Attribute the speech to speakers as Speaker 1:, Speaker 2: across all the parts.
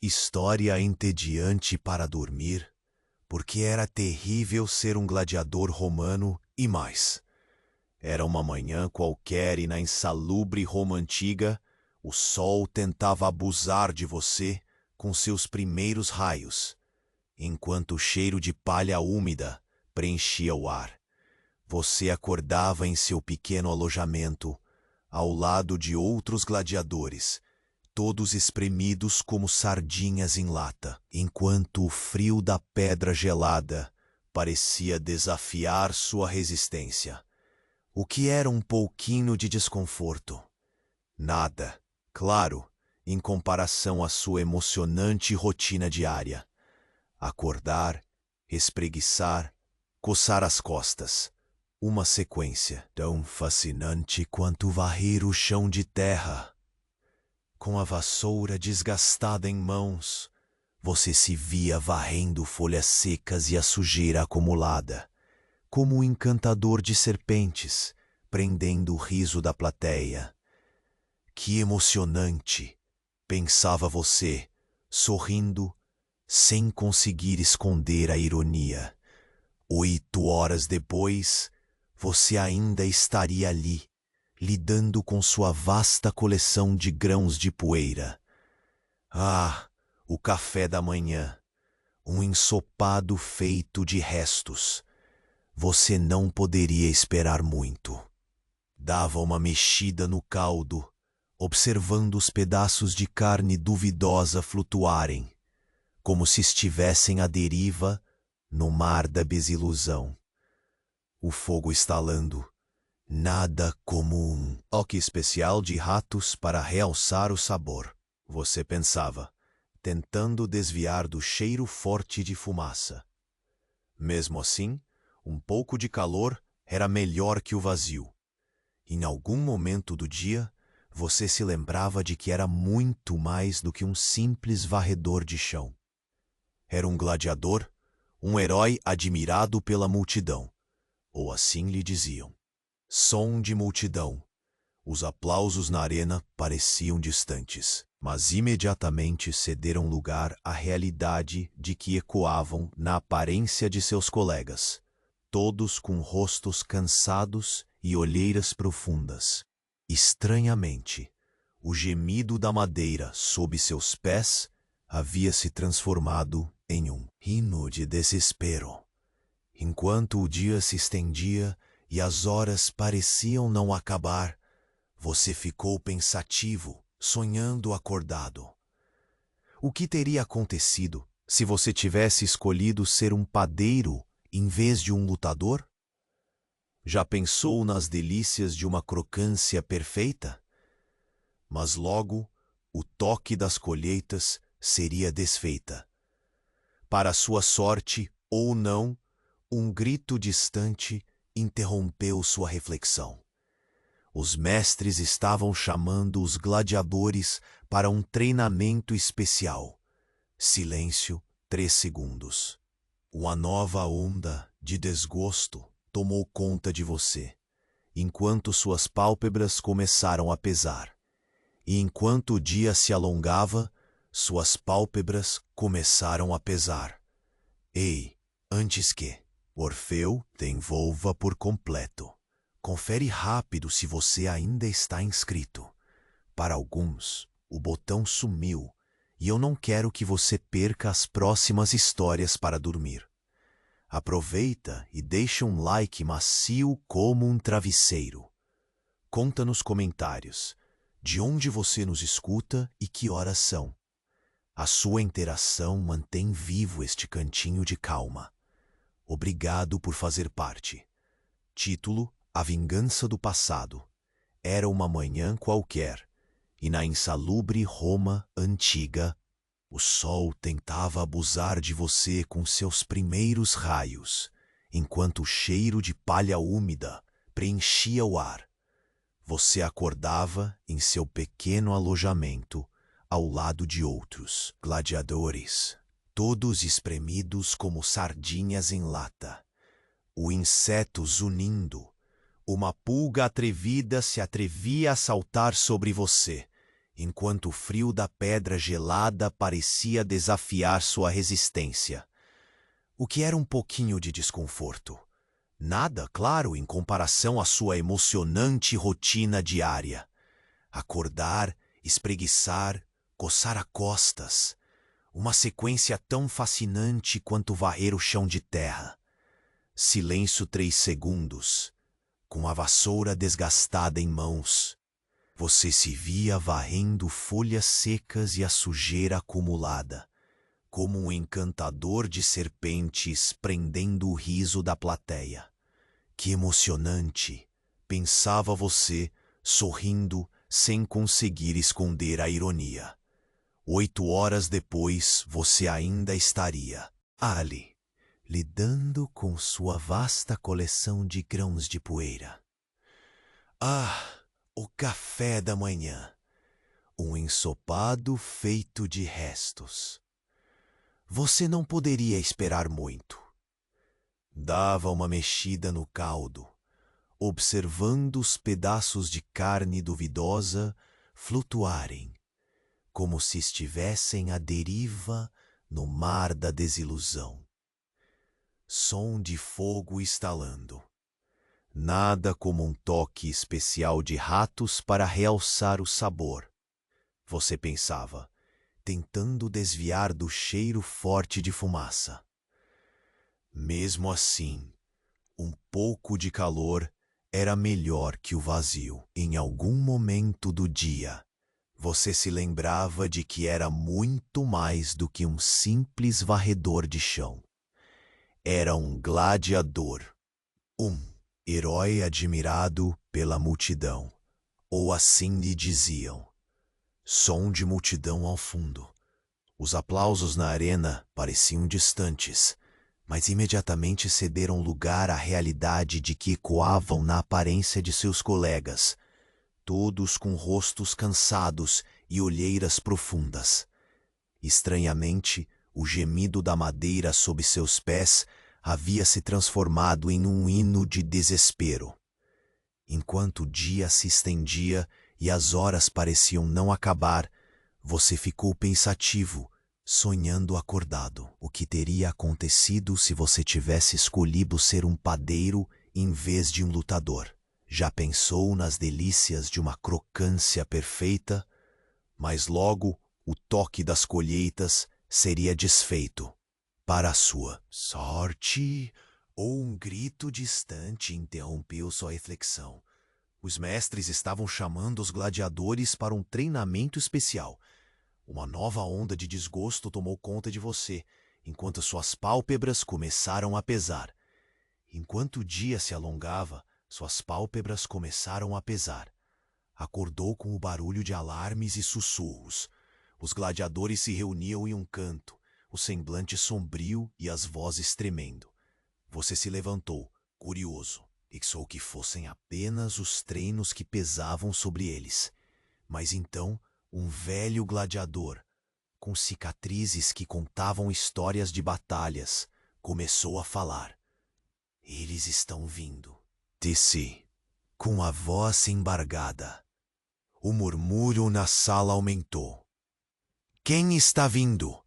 Speaker 1: História entediante para dormir, porque era terrível ser um gladiador romano e mais. Era uma manhã qualquer e na insalubre Roma antiga, o sol tentava abusar de você com seus primeiros raios, enquanto o cheiro de palha úmida preenchia o ar. Você acordava em seu pequeno alojamento, ao lado de outros gladiadores, todos espremidos como sardinhas em lata, enquanto o frio da pedra gelada parecia desafiar sua resistência. O que era um pouquinho de desconforto? Nada, claro, em comparação à sua emocionante rotina diária. Acordar, espreguiçar, coçar as costas. Uma sequência tão fascinante quanto varrer o chão de terra. Com a vassoura desgastada em mãos, você se via varrendo folhas secas e a sujeira acumulada, como um encantador de serpentes, prendendo o riso da plateia. Que emocionante, pensava você, sorrindo, sem conseguir esconder a ironia. 8 horas depois, você ainda estaria ali, lidando com sua vasta coleção de grãos de poeira. Ah, o café da manhã, um ensopado feito de restos. Você não poderia esperar muito. Dava uma mexida no caldo, observando os pedaços de carne duvidosa flutuarem, como se estivessem à deriva no mar da desilusão. O fogo estalando. Nada como um toque especial de ratos para realçar o sabor, você pensava, tentando desviar do cheiro forte de fumaça. Mesmo assim, um pouco de calor era melhor que o vazio. Em algum momento do dia, você se lembrava de que era muito mais do que um simples varredor de chão. Era um gladiador, um herói admirado pela multidão, ou assim lhe diziam. Som de multidão. Os aplausos na arena pareciam distantes, mas imediatamente cederam lugar à realidade de que ecoavam na aparência de seus colegas, todos com rostos cansados e olheiras profundas. Estranhamente, o gemido da madeira sob seus pés havia se transformado em um hino de desespero. Enquanto o dia se estendia e as horas pareciam não acabar, você ficou pensativo, sonhando acordado. O que teria acontecido se você tivesse escolhido ser um padeiro em vez de um lutador? Já pensou nas delícias de uma crocância perfeita? Mas logo, o toque das colheitas seria desfeita. Para sua sorte, ou não, um grito distante interrompeu sua reflexão. Os mestres estavam chamando os gladiadores para um treinamento especial. Silêncio, 3 segundos. Uma nova onda de desgosto tomou conta de você, enquanto suas pálpebras começaram a pesar. E enquanto o dia se alongava, suas pálpebras começaram a pesar. Ei, antes que Orfeu te envolva por completo. Confere rápido se você ainda está inscrito. Para alguns, o botão sumiu e eu não quero que você perca as próximas histórias para dormir. Aproveita e deixa um like macio como um travesseiro. Conta nos comentários de onde você nos escuta e que horas são. A sua interação mantém vivo este cantinho de calma. Obrigado por fazer parte. Título: A Vingança do Passado. Era uma manhã qualquer, e na insalubre Roma antiga, o sol tentava abusar de você com seus primeiros raios, enquanto o cheiro de palha úmida preenchia o ar. Você acordava em seu pequeno alojamento, ao lado de outros gladiadores, todos espremidos como sardinhas em lata. O inseto zunindo. Uma pulga atrevida se atrevia a saltar sobre você, enquanto o frio da pedra gelada parecia desafiar sua resistência. O que era um pouquinho de desconforto. Nada, claro, em comparação à sua emocionante rotina diária. Acordar, espreguiçar, coçar as costas. Uma sequência tão fascinante quanto varrer o chão de terra. Silêncio 3 segundos, com a vassoura desgastada em mãos. Você se via varrendo folhas secas e a sujeira acumulada, como um encantador de serpentes prendendo o riso da plateia. Que emocionante, pensava você, sorrindo sem conseguir esconder a ironia. 8 horas depois, você ainda estaria ali, lidando com sua vasta coleção de grãos de poeira. Ah, o café da manhã! Um ensopado feito de restos. Você não poderia esperar muito. Dava uma mexida no caldo, observando os pedaços de carne duvidosa flutuarem, como se estivessem à deriva no mar da desilusão. Som de fogo estalando. Nada como um toque especial de ratos para realçar o sabor. Você pensava, tentando desviar do cheiro forte de fumaça. Mesmo assim, um pouco de calor era melhor que o vazio. Em algum momento do dia, você se lembrava de que era muito mais do que um simples varredor de chão. Era um gladiador, um herói admirado pela multidão, ou assim lhe diziam. Som de multidão ao fundo. Os aplausos na arena pareciam distantes, mas imediatamente cederam lugar à realidade de que ecoavam na aparência de seus colegas, todos com rostos cansados e olheiras profundas. Estranhamente, o gemido da madeira sob seus pés havia se transformado em um hino de desespero. Enquanto o dia se estendia e as horas pareciam não acabar, você ficou pensativo, sonhando acordado. O que teria acontecido se você tivesse escolhido ser um padeiro em vez de um lutador? Já pensou nas delícias de uma crocância perfeita? Mas logo o toque das colheitas seria desfeito. Para a sua sorte, ou um grito distante interrompeu sua reflexão. Os mestres estavam chamando os gladiadores para um treinamento especial. Uma nova onda de desgosto tomou conta de você, enquanto suas pálpebras começaram a pesar. Enquanto o dia se alongava, suas pálpebras começaram a pesar. Acordou com o barulho de alarmes e sussurros. Os gladiadores se reuniam em um canto, o semblante sombrio e as vozes tremendo. Você se levantou, curioso. Pensou que fossem apenas os treinos que pesavam sobre eles. Mas então, um velho gladiador, com cicatrizes que contavam histórias de batalhas, começou a falar. Eles estão vindo. Disse, com a voz embargada. O murmúrio na sala aumentou. Quem está vindo?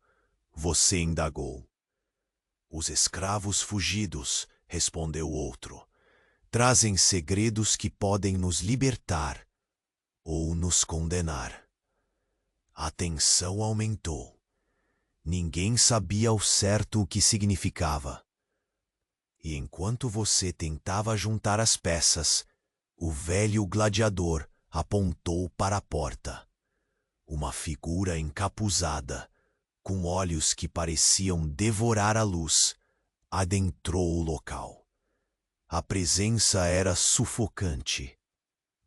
Speaker 1: Você indagou. Os escravos fugidos, respondeu o outro. Trazem segredos que podem nos libertar ou nos condenar. A tensão aumentou. Ninguém sabia ao certo o que significava. E enquanto você tentava juntar as peças, o velho gladiador apontou para a porta. Uma figura encapuzada, com olhos que pareciam devorar a luz, adentrou o local. A presença era sufocante,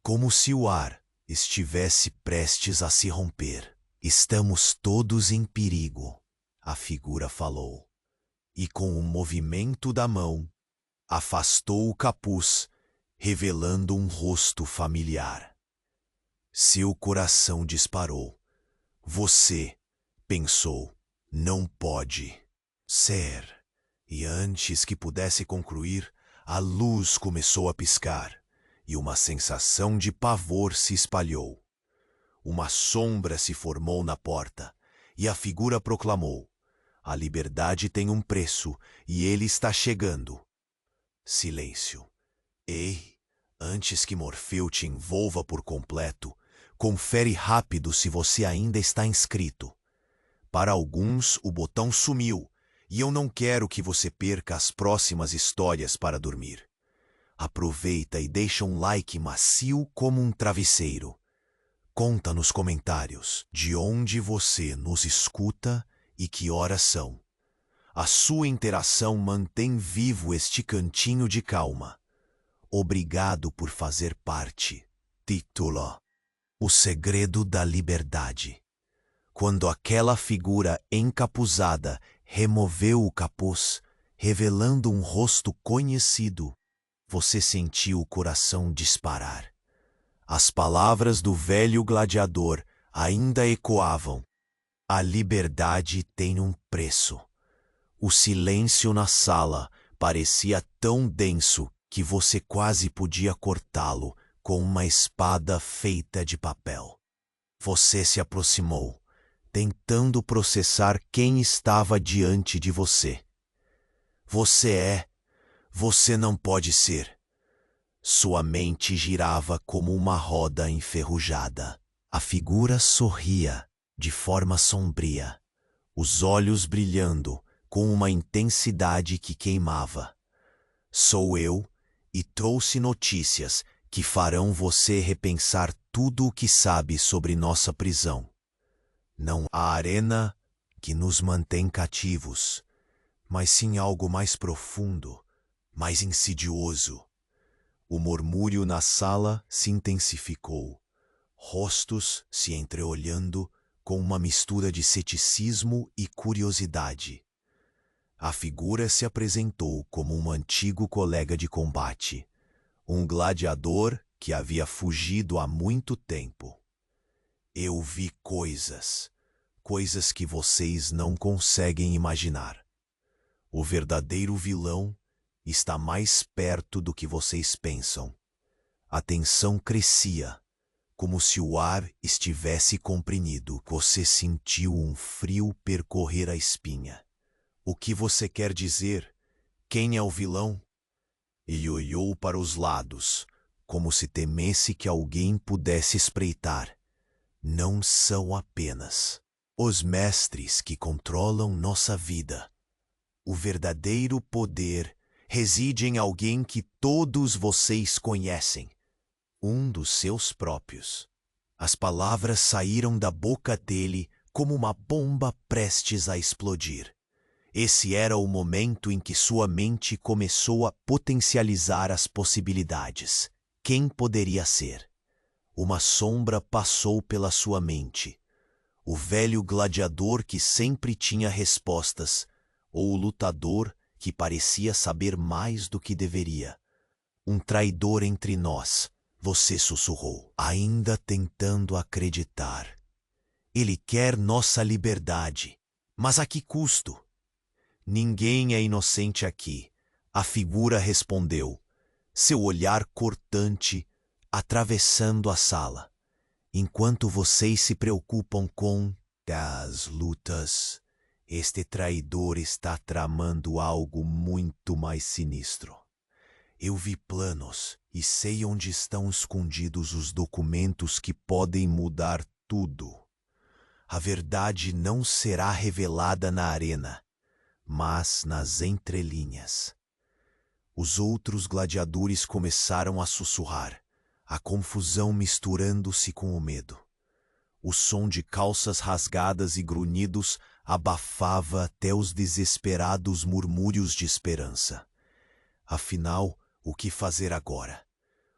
Speaker 1: como se o ar estivesse prestes a se romper. Estamos todos em perigo, a figura falou, e com um movimento da mão, afastou o capuz, revelando um rosto familiar. Seu coração disparou. Você, pensou, não pode ser. E antes que pudesse concluir, a luz começou a piscar e uma sensação de pavor se espalhou. Uma sombra se formou na porta, e a figura proclamou: a liberdade tem um preço, e ele está chegando. Silêncio. Ei, antes que Morfeu te envolva por completo, confere rápido se você ainda está inscrito. Para alguns, o botão sumiu, e eu não quero que você perca as próximas histórias para dormir. Aproveita e deixa um like macio como um travesseiro. Conta nos comentários de onde você nos escuta e que horas são. A sua interação mantém vivo este cantinho de calma. Obrigado por fazer parte. Título: O Segredo da Liberdade. Quando aquela figura encapuzada removeu o capuz, revelando um rosto conhecido, você sentiu o coração disparar. As palavras do velho gladiador ainda ecoavam. A liberdade tem um preço. O silêncio na sala parecia tão denso que você quase podia cortá-lo com uma espada feita de papel. Você se aproximou, tentando processar quem estava diante de você. Você não pode ser. Sua mente girava como uma roda enferrujada. A figura sorria de forma sombria, os olhos brilhando com uma intensidade que queimava. Sou eu e trouxe notícias que farão você repensar tudo o que sabe sobre nossa prisão. Não a arena que nos mantém cativos, mas sim algo mais profundo, mais insidioso. O murmúrio na sala se intensificou, rostos se entreolhando com uma mistura de ceticismo e curiosidade. A figura se apresentou como um antigo colega de combate, um gladiador que havia fugido há muito tempo. Eu vi coisas que vocês não conseguem imaginar. O verdadeiro vilão está mais perto do que vocês pensam. A tensão crescia, como se o ar estivesse comprimido. Você sentiu um frio percorrer a espinha. O que você quer dizer? Quem é o vilão? Ele olhou para os lados, como se temesse que alguém pudesse espreitar. Não são apenas os mestres que controlam nossa vida. O verdadeiro poder reside em alguém que todos vocês conhecem, um dos seus próprios. As palavras saíram da boca dele como uma bomba prestes a explodir. Esse era o momento em que sua mente começou a potencializar as possibilidades. Quem poderia ser? Uma sombra passou pela sua mente. O velho gladiador que sempre tinha respostas, ou o lutador que parecia saber mais do que deveria. Um traidor entre nós, você sussurrou, ainda tentando acreditar. Ele quer nossa liberdade, mas a que custo? Ninguém é inocente aqui, a figura respondeu, seu olhar cortante atravessando a sala. Enquanto vocês se preocupam com as lutas, este traidor está tramando algo muito mais sinistro. Eu vi planos e sei onde estão escondidos os documentos que podem mudar tudo. A verdade não será revelada na arena, mas nas entrelinhas. Os outros gladiadores começaram a sussurrar, a confusão misturando-se com o medo. O som de calças rasgadas e grunhidos abafava até os desesperados murmúrios de esperança. Afinal, o que fazer agora?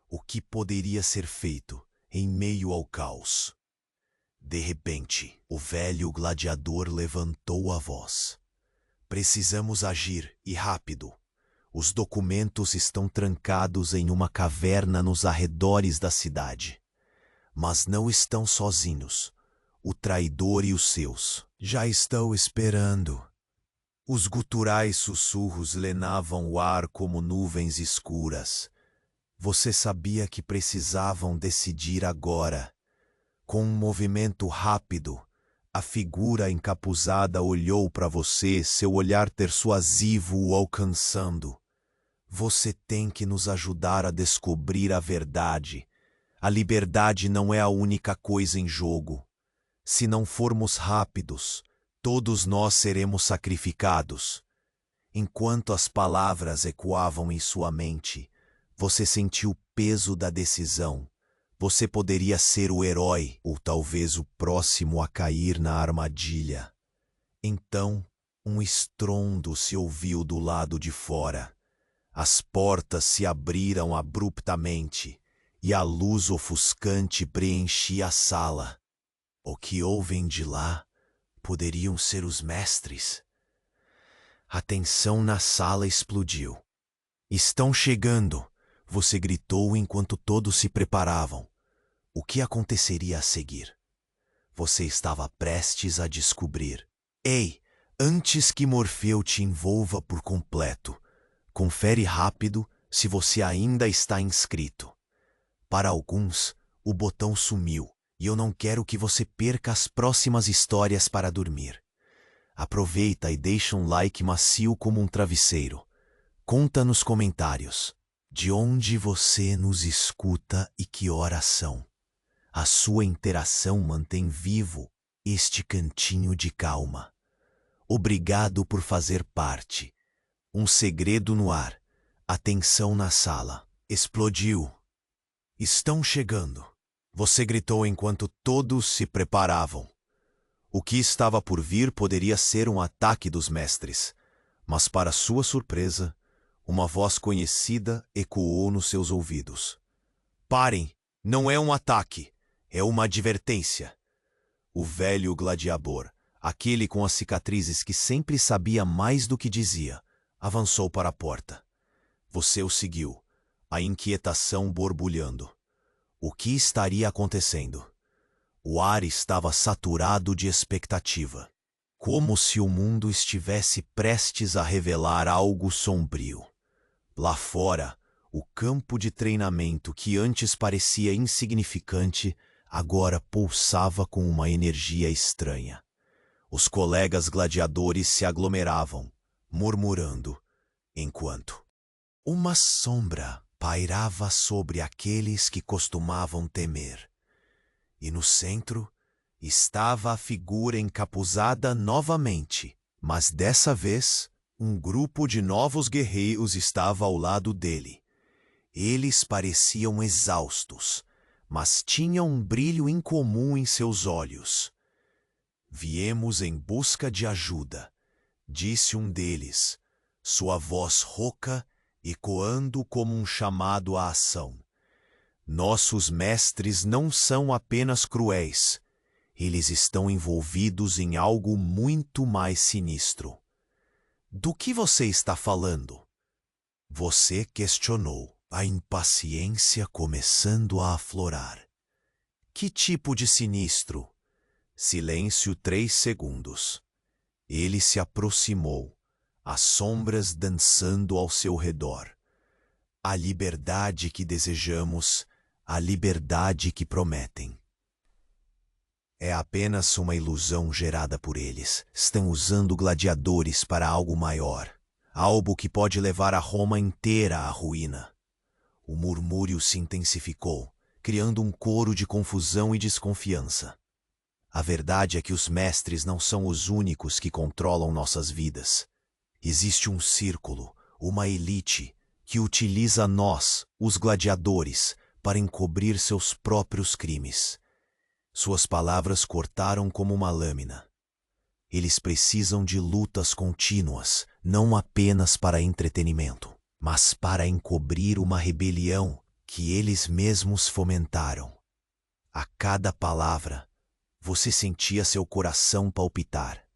Speaker 1: O que poderia ser feito em meio ao caos? De repente, o velho gladiador levantou a voz. Precisamos agir, e rápido. Os documentos estão trancados em uma caverna nos arredores da cidade. Mas não estão sozinhos. O traidor e os seus já estão esperando. Os guturais sussurros lenavam o ar como nuvens escuras. Você sabia que precisavam decidir agora. Com um movimento rápido, a figura encapuzada olhou para você, seu olhar persuasivo o alcançando. Você tem que nos ajudar a descobrir a verdade. A liberdade não é a única coisa em jogo. Se não formos rápidos, todos nós seremos sacrificados. Enquanto as palavras ecoavam em sua mente, você sentiu o peso da decisão. Você poderia ser o herói ou talvez o próximo a cair na armadilha. Então, um estrondo se ouviu do lado de fora. As portas se abriram abruptamente e a luz ofuscante preenchia a sala. O que ouvem de lá poderiam ser os mestres. A tensão na sala explodiu. "Estão chegando!" Você gritou enquanto todos se preparavam. O que aconteceria a seguir? Você estava prestes a descobrir. Ei, antes que Morfeu te envolva por completo, confere rápido se você ainda está inscrito. Para alguns, o botão sumiu e eu não quero que você perca as próximas histórias para dormir. Aproveita e deixa um like macio como um travesseiro. Conta nos comentários de onde você nos escuta e que horas são. A sua interação mantém vivo este cantinho de calma. Obrigado por fazer parte. Um segredo no ar. A tensão na sala explodiu. "Estão chegando!" Você gritou enquanto todos se preparavam. O que estava por vir poderia ser um ataque dos mestres, mas para sua surpresa, uma voz conhecida ecoou nos seus ouvidos. "Parem! Não é um ataque, é uma advertência." O velho gladiador, aquele com as cicatrizes que sempre sabia mais do que dizia, avançou para a porta. Você o seguiu, a inquietação borbulhando. O que estaria acontecendo? O ar estava saturado de expectativa, como se o mundo estivesse prestes a revelar algo sombrio. Lá fora, o campo de treinamento que antes parecia insignificante, agora pulsava com uma energia estranha. Os colegas gladiadores se aglomeravam, murmurando, enquanto uma sombra pairava sobre aqueles que costumavam temer. E no centro estava a figura encapuzada novamente, mas dessa vez um grupo de novos guerreiros estava ao lado dele. Eles pareciam exaustos, mas tinham um brilho incomum em seus olhos. "Viemos em busca de ajuda", disse um deles, sua voz rouca ecoando como um chamado à ação. "Nossos mestres não são apenas cruéis, eles estão envolvidos em algo muito mais sinistro." "Do que você está falando?" Você questionou, a impaciência começando a aflorar. "Que tipo de sinistro?" Silêncio 3 segundos. Ele se aproximou, as sombras dançando ao seu redor. "A liberdade que desejamos, a liberdade que prometem. É apenas uma ilusão gerada por eles. Estão usando gladiadores para algo maior, algo que pode levar a Roma inteira à ruína." O murmúrio se intensificou, criando um coro de confusão e desconfiança. A verdade é que os mestres não são os únicos que controlam nossas vidas. Existe um círculo, uma elite, que utiliza nós, os gladiadores, para encobrir seus próprios crimes. Suas palavras cortaram como uma lâmina. Eles precisam de lutas contínuas, não apenas para entretenimento, mas para encobrir uma rebelião que eles mesmos fomentaram. A cada palavra, você sentia seu coração palpitar.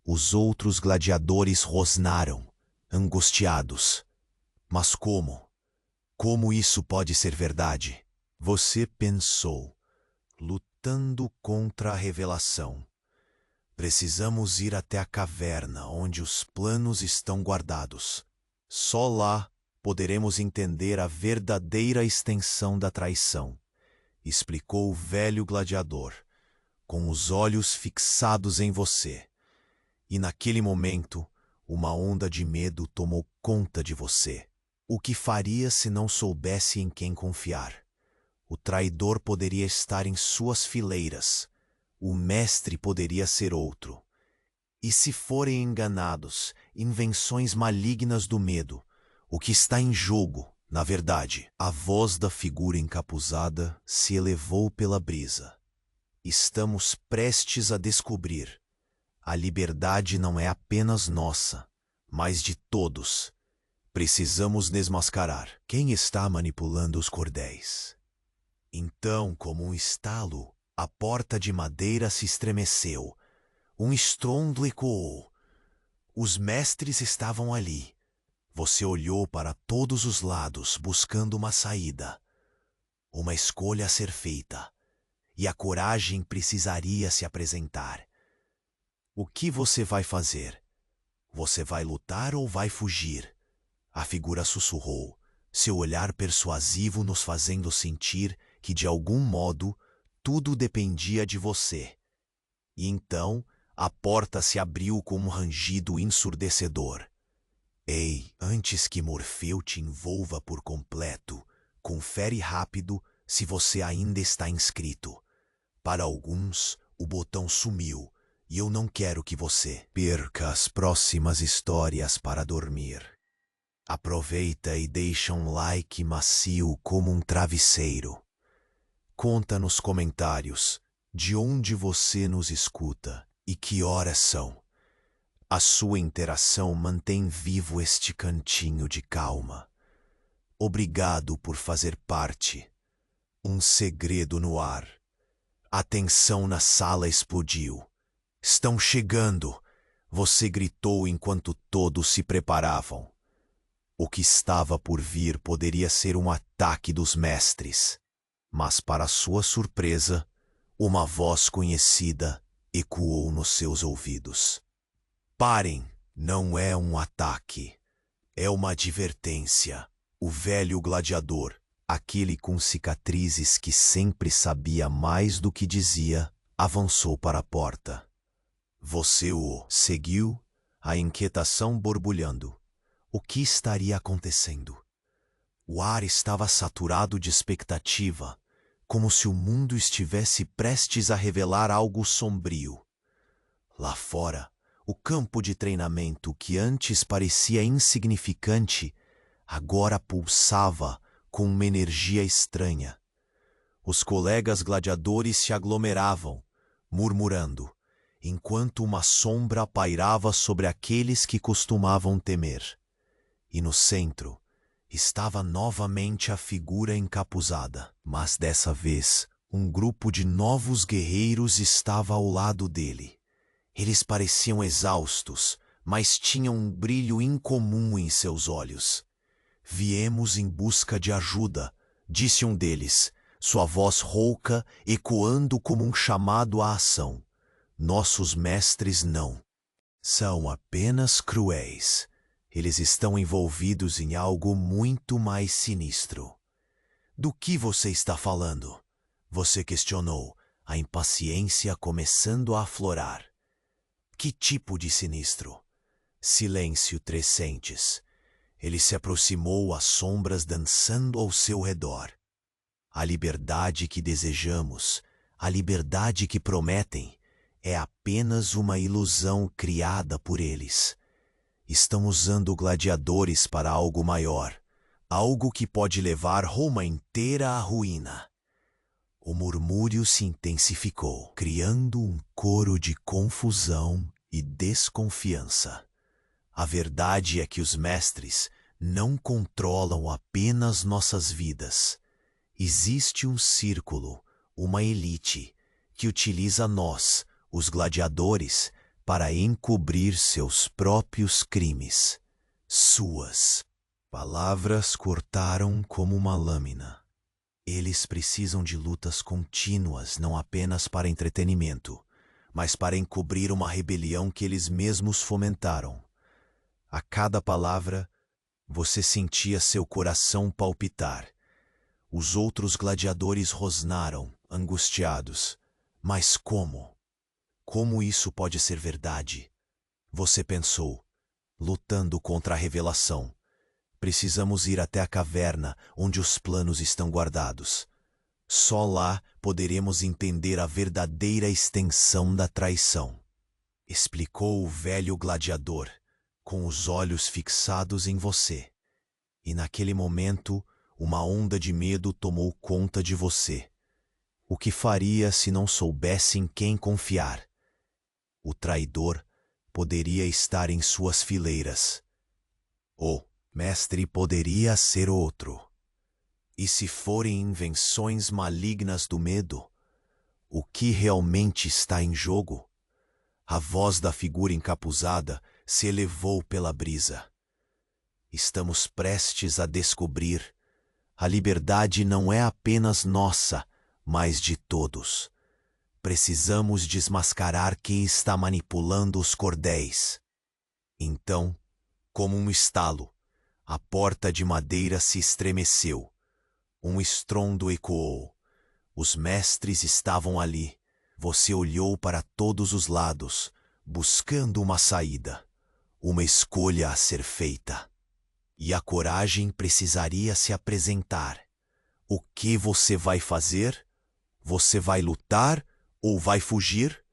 Speaker 1: Os outros gladiadores rosnaram, angustiados. Mas como? Como isso pode ser verdade? Você pensou, lutando contra a revelação. Precisamos ir até a caverna onde os planos estão guardados. Só lá poderemos entender a verdadeira extensão da traição. explicou o velho gladiador, com os olhos fixados em você. E naquele momento, uma onda de medo tomou conta de você. O que faria se não soubesse em quem confiar? O traidor poderia estar em suas fileiras. O mestre poderia ser outro. E se forem enganados, invenções malignas do medo, o que está em jogo, na verdade? A voz da figura encapuzada se elevou pela brisa. Estamos prestes a descobrir. A liberdade não é apenas nossa, mas de todos. Precisamos desmascarar quem está manipulando os cordéis. Então, como um estalo, a porta de madeira se estremeceu. Um estrondo ecoou. Os mestres estavam ali. Você olhou para todos os lados, buscando uma saída. Uma escolha a ser feita. E a coragem precisaria se apresentar. O que você vai fazer? Você vai lutar ou vai fugir? A figura sussurrou, seu olhar persuasivo nos fazendo sentir que, de algum modo, tudo dependia de você. E então, a porta se abriu com um rangido ensurdecedor. Ei, antes que Morfeu te envolva por completo, confere rápido se você ainda está inscrito. Para alguns, o botão sumiu, e eu não quero que você perca as próximas histórias para dormir. Aproveita e deixa um like macio como um travesseiro. Conta nos comentários de onde você nos escuta e que horas são. A sua interação mantém vivo este cantinho de calma. Obrigado por fazer parte. Um segredo no ar. A tensão na sala explodiu. Estão chegando! Você gritou enquanto todos se preparavam. O que estava por vir poderia ser um ataque dos mestres. Mas, para sua surpresa, uma voz conhecida ecoou nos seus ouvidos. Parem! Não é um ataque. É uma advertência. O velho gladiador, aquele com cicatrizes que sempre sabia mais do que dizia, avançou para a porta. Você o seguiu, a inquietação borbulhando. O que estaria acontecendo? O ar estava saturado de expectativa, como se o mundo estivesse prestes a revelar algo sombrio. Lá fora, o campo de treinamento que antes parecia insignificante, agora pulsava com uma energia estranha. Os colegas gladiadores se aglomeravam, murmurando, enquanto uma sombra pairava sobre aqueles que costumavam temer. E no centro estava novamente a figura encapuzada, mas dessa vez um grupo de novos guerreiros estava ao lado dele. Eles pareciam exaustos, mas tinham um brilho incomum em seus olhos. Viemos em busca de ajuda, disse um deles, sua voz rouca ecoando como um chamado à ação. Nossos mestres não. São apenas cruéis. Eles estão envolvidos em algo muito mais sinistro. Do que você está falando? Você questionou, a impaciência começando a aflorar. Que tipo de sinistro? Silêncio trescentes. Ele se aproximou, as sombras dançando ao seu redor. A liberdade que desejamos, a liberdade que prometem, é apenas uma ilusão criada por eles. Estão usando gladiadores para algo maior, algo que pode levar Roma inteira à ruína. O murmúrio se intensificou, criando um coro de confusão e desconfiança. A verdade é que os mestres não controlam apenas nossas vidas. Existe um círculo, uma elite, que utiliza nós, os gladiadores, para encobrir seus próprios crimes. Suas palavras cortaram como uma lâmina. Eles precisam de lutas contínuas, não apenas para entretenimento, mas para encobrir uma rebelião que eles mesmos fomentaram. A cada palavra, você sentia seu coração palpitar. Os outros gladiadores rosnaram, angustiados. Mas como? Como isso pode ser verdade? Você pensou, lutando contra a revelação. Precisamos ir até a caverna onde os planos estão guardados. Só lá poderemos entender a verdadeira extensão da traição. Explicou o velho gladiador, com os olhos fixados em você. E naquele momento, uma onda de medo tomou conta de você. O que faria se não soubesse em quem confiar? O traidor poderia estar em suas fileiras. O mestre poderia ser outro. E se forem invenções malignas do medo, o que realmente está em jogo? A voz da figura encapuzada se elevou pela brisa. Estamos prestes a descobrir. A liberdade não é apenas nossa, mas de todos. Precisamos desmascarar quem está manipulando os cordéis. Então, como um estalo, a porta de madeira se estremeceu. Um estrondo ecoou. Os mestres estavam ali. Você olhou para todos os lados, buscando uma saída, uma escolha a ser feita. E a coragem precisaria se apresentar. O que você vai fazer? Você vai lutar ou vai fugir?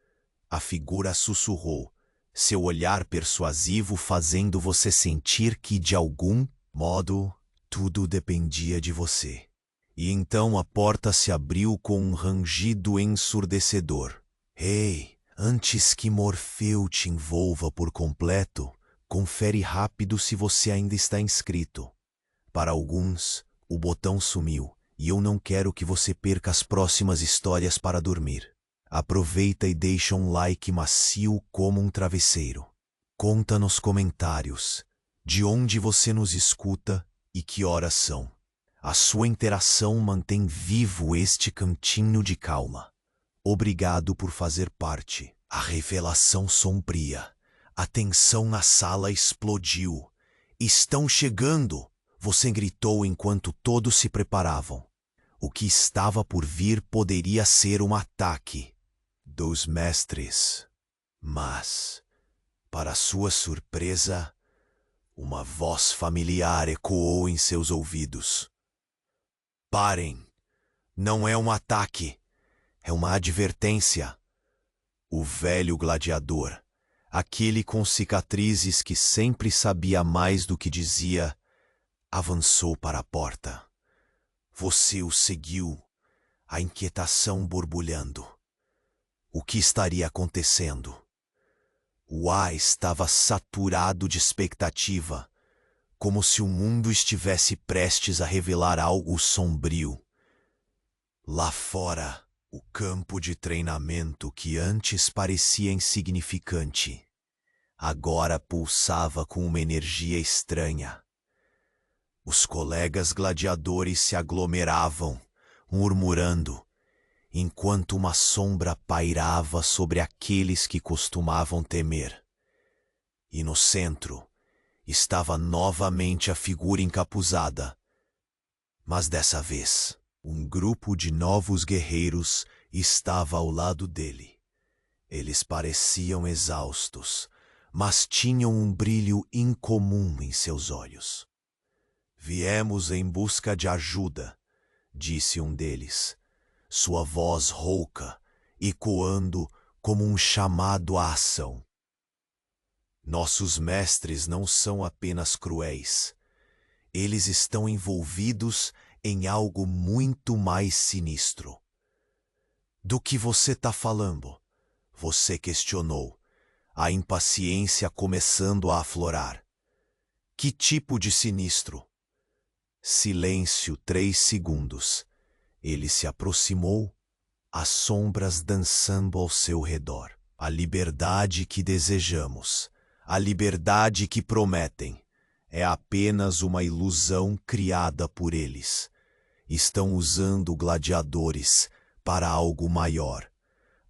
Speaker 1: A figura sussurrou, seu olhar persuasivo fazendo você sentir que, de algum modo, tudo dependia de você. E então a porta se abriu com um rangido ensurdecedor. Ei, antes que Morfeu te envolva por completo, confere rápido se você ainda está inscrito. Para alguns, o botão sumiu, e eu não quero que você perca as próximas histórias para dormir. Aproveita e deixa um like macio como um travesseiro. Conta nos comentários de onde você nos escuta e que horas são. A sua interação mantém vivo este cantinho de calma. Obrigado por fazer parte. A revelação sombria. A tensão na sala explodiu. Estão chegando! Você gritou enquanto todos se preparavam. O que estava por vir poderia ser um ataque dos mestres. Mas, para sua surpresa, uma voz familiar ecoou em seus ouvidos. Parem! Não é um ataque, é uma advertência. O velho gladiador, aquele com cicatrizes que sempre sabia mais do que dizia, avançou para a porta. Você o seguiu, a inquietação borbulhando. O que estaria acontecendo? O ar estava saturado de expectativa, como se o mundo estivesse prestes a revelar algo sombrio. Lá fora, o campo de treinamento que antes parecia insignificante, agora pulsava com uma energia estranha. Os colegas gladiadores se aglomeravam, murmurando, enquanto uma sombra pairava sobre aqueles que costumavam temer. E no centro estava novamente a figura encapuzada. Mas dessa vez, um grupo de novos guerreiros estava ao lado dele. Eles pareciam exaustos, mas tinham um brilho incomum em seus olhos. Viemos em busca de ajuda, disse um deles, sua voz rouca, ecoando como um chamado à ação. Nossos mestres não são apenas cruéis. Eles estão envolvidos em algo muito mais sinistro. Do que você está falando? Você questionou, a impaciência começando a aflorar. Que tipo de sinistro? Silêncio 3 segundos. Ele se aproximou, as sombras dançando ao seu redor. A liberdade que desejamos, a liberdade que prometem, é apenas uma ilusão criada por eles. Estão usando gladiadores para algo maior,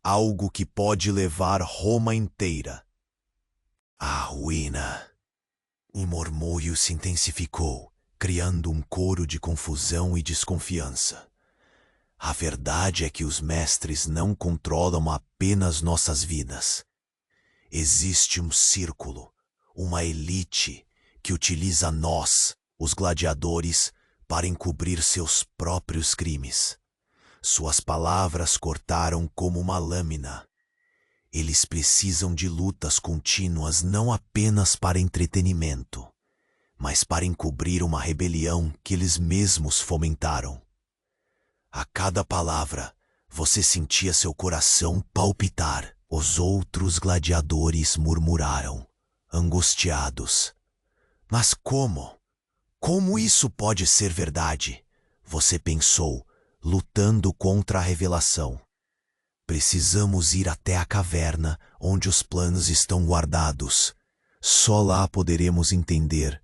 Speaker 1: algo que pode levar Roma inteira à ruína. O murmúrio se intensificou, criando um coro de confusão e desconfiança. A verdade é que os mestres não controlam apenas nossas vidas. Existe um círculo, uma elite que utiliza nós, os gladiadores, para encobrir seus próprios crimes. Suas palavras cortaram como uma lâmina. Eles precisam de lutas contínuas não apenas para entretenimento, mas para encobrir uma rebelião que eles mesmos fomentaram. A cada palavra, você sentia seu coração palpitar. Os outros gladiadores murmuraram, angustiados. Mas como? Como isso pode ser verdade? Você pensou, lutando contra a revelação. Precisamos ir até a caverna onde os planos estão guardados. Só lá poderemos entender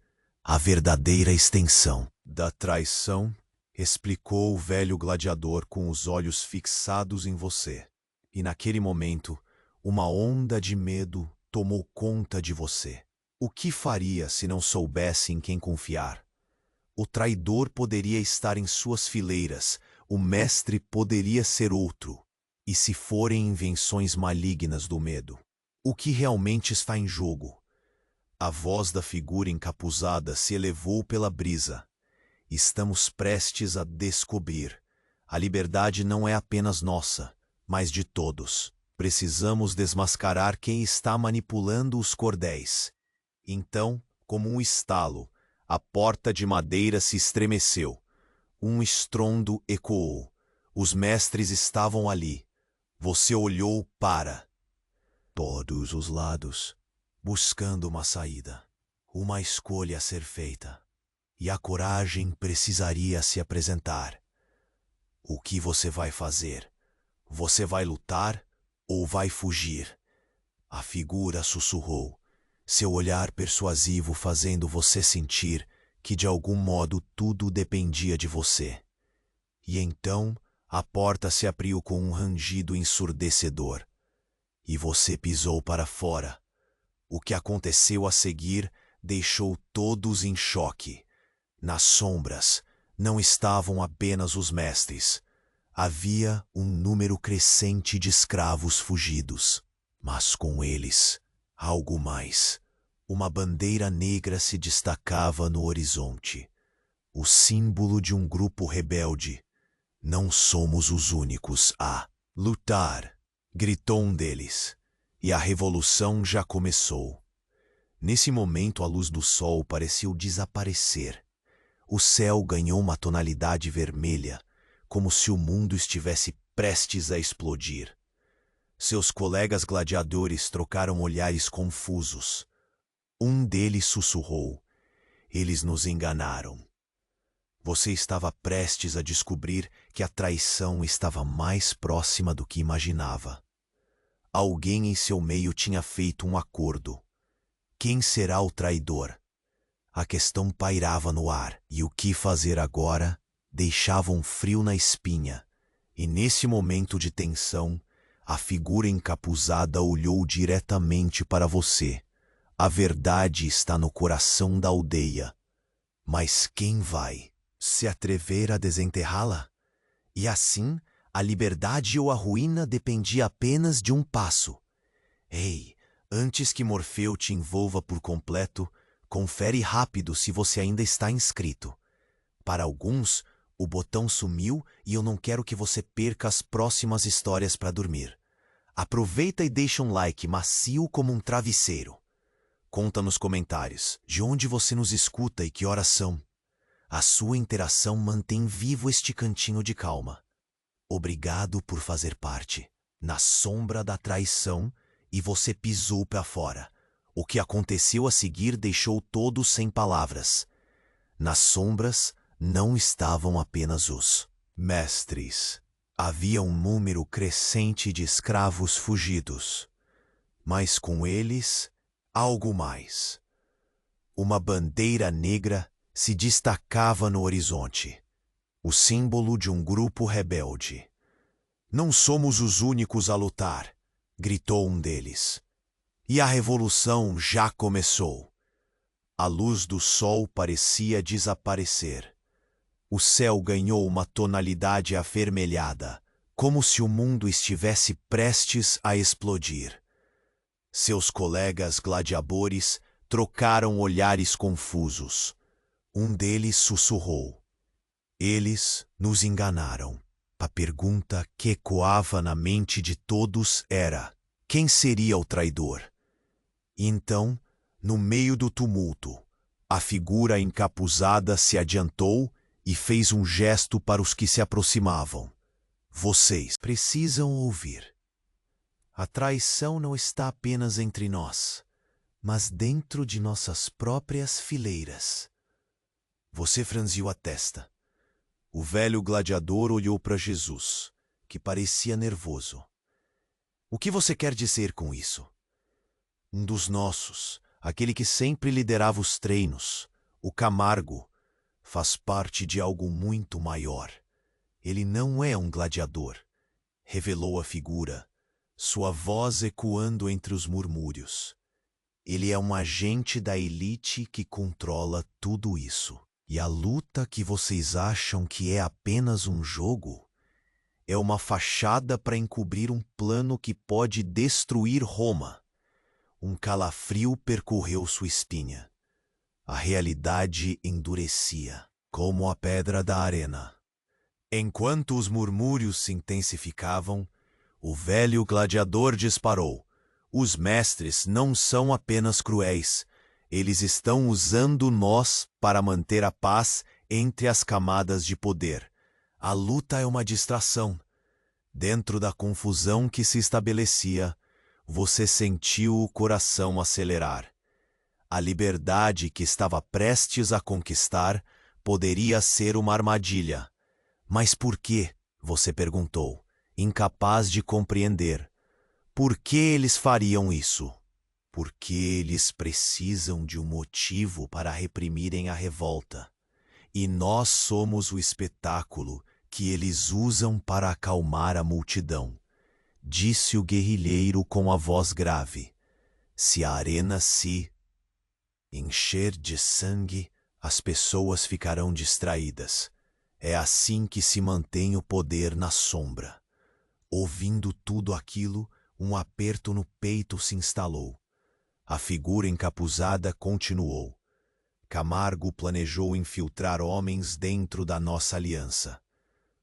Speaker 1: a verdadeira extensão da traição, explicou o velho gladiador com os olhos fixados em você. E naquele momento, uma onda de medo tomou conta de você. O que faria se não soubesse em quem confiar? O traidor poderia estar em suas fileiras, o mestre poderia ser outro. E se forem invenções malignas do medo? O que realmente está em jogo? A voz da figura encapuzada se elevou pela brisa. Estamos prestes a descobrir. A liberdade não é apenas nossa, mas de todos. Precisamos desmascarar quem está manipulando os cordéis. Então, como um estalo, a porta de madeira se estremeceu. Um estrondo ecoou. Os mestres estavam ali. Você olhou para todos os lados, buscando uma saída, uma escolha a ser feita. E a coragem precisaria se apresentar. O que você vai fazer? Você vai lutar ou vai fugir? A figura sussurrou, seu olhar persuasivo fazendo você sentir que de algum modo tudo dependia de você. E então a porta se abriu com um rangido ensurdecedor. E você pisou para fora. O que aconteceu a seguir deixou todos em choque. Nas sombras não estavam apenas os mestres. Havia um número crescente de escravos fugidos. Mas com eles, algo mais. Uma bandeira negra se destacava no horizonte. O símbolo de um grupo rebelde. Não somos os únicos a lutar, gritou um deles. E a revolução já começou. Nesse momento a luz do sol pareceu desaparecer. O céu ganhou uma tonalidade vermelha, como se o mundo estivesse prestes a explodir. Seus colegas gladiadores trocaram olhares confusos. Um deles sussurrou: "Eles nos enganaram." Você estava prestes a descobrir que a traição estava mais próxima do que imaginava. Alguém em seu meio tinha feito um acordo. Quem será o traidor? A questão pairava no ar, e o que fazer agora deixava um frio na espinha. E nesse momento de tensão, a figura encapuzada olhou diretamente para você. A verdade está no coração da aldeia. Mas quem vai se atrever a desenterrá-la? E assim, a liberdade ou a ruína dependia apenas de um passo. Ei, antes que Morfeu te envolva por completo, confere rápido se você ainda está inscrito. Para alguns, o botão sumiu e eu não quero que você perca as próximas histórias para dormir. Aproveita e deixa um like macio como um travesseiro. Conta nos comentários de onde você nos escuta e que horas são. A sua interação mantém vivo este cantinho de calma. Obrigado por fazer parte. Na sombra da traição, e você pisou para fora. O que aconteceu a seguir deixou todos sem palavras. Nas sombras não estavam apenas os mestres. Havia um número crescente de escravos fugidos. Mas com eles, algo mais. Uma bandeira negra se destacava no horizonte. O símbolo de um grupo rebelde. Não somos os únicos a lutar, gritou um deles. E a revolução já começou. A luz do sol parecia desaparecer. O céu ganhou uma tonalidade avermelhada, como se o mundo estivesse prestes a explodir. Seus colegas gladiadores trocaram olhares confusos. Um deles sussurrou: "Eles nos enganaram." A pergunta que ecoava na mente de todos era: quem seria o traidor? E então, no meio do tumulto, a figura encapuzada se adiantou e fez um gesto para os que se aproximavam. Vocês precisam ouvir. A traição não está apenas entre nós, mas dentro de nossas próprias fileiras. Você franziu a testa. O velho gladiador olhou para Jesus, que parecia nervoso. O que você quer dizer com isso? Um dos nossos, aquele que sempre liderava os treinos, o Camargo, faz parte de algo muito maior. Ele não é um gladiador, revelou a figura, sua voz ecoando entre os murmúrios. Ele é um agente da elite que controla tudo isso. E a luta que vocês acham que é apenas um jogo é uma fachada para encobrir um plano que pode destruir Roma. Um calafrio percorreu sua espinha. A realidade endurecia, como a pedra da arena. Enquanto os murmúrios se intensificavam, o velho gladiador disparou. Os mestres não são apenas cruéis. Eles estão usando nós para manter a paz entre as camadas de poder. A luta é uma distração. Dentro da confusão que se estabelecia, você sentiu o coração acelerar. A liberdade que estava prestes a conquistar poderia ser uma armadilha. Mas por quê? Você perguntou, incapaz de compreender. Por que eles fariam isso? Porque eles precisam de um motivo para reprimirem a revolta. E nós somos o espetáculo que eles usam para acalmar a multidão, disse o guerrilheiro com a voz grave. Se a arena se encher de sangue, as pessoas ficarão distraídas. É assim que se mantém o poder na sombra. Ouvindo tudo aquilo, um aperto no peito se instalou. A figura encapuzada continuou. Camargo planejou infiltrar homens dentro da nossa aliança.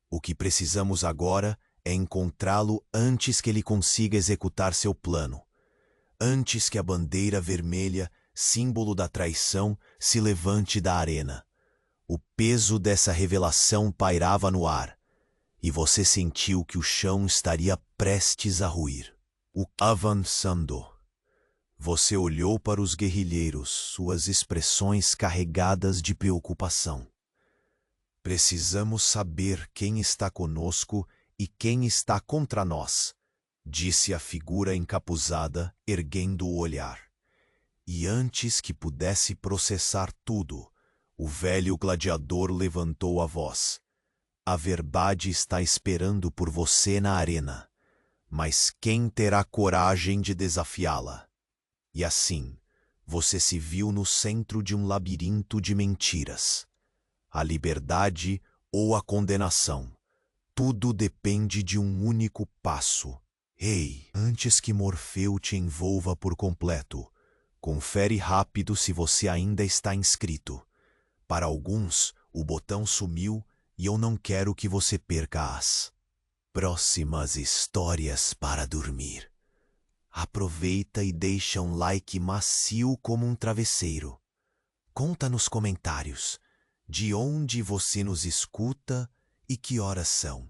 Speaker 1: O que precisamos agora é encontrá-lo antes que ele consiga executar seu plano. Antes que a bandeira vermelha, símbolo da traição, se levante da arena. O peso dessa revelação pairava no ar, e você sentiu que o chão estaria prestes a ruir. Avançando. Você olhou para os guerrilheiros, suas expressões carregadas de preocupação. Precisamos saber quem está conosco e quem está contra nós, disse a figura encapuzada, erguendo o olhar. E antes que pudesse processar tudo, o velho gladiador levantou a voz. A verdade está esperando por você na arena, mas quem terá coragem de desafiá-la? E assim, você se viu no centro de um labirinto de mentiras. A liberdade ou a condenação. Tudo depende de um único passo. Ei, antes que Morfeu te envolva por completo, confere rápido se você ainda está inscrito. Para alguns, o botão sumiu e eu não quero que você perca as próximas histórias para dormir. Aproveita e deixa um like macio como um travesseiro. Conta nos comentários de onde você nos escuta e que horas são.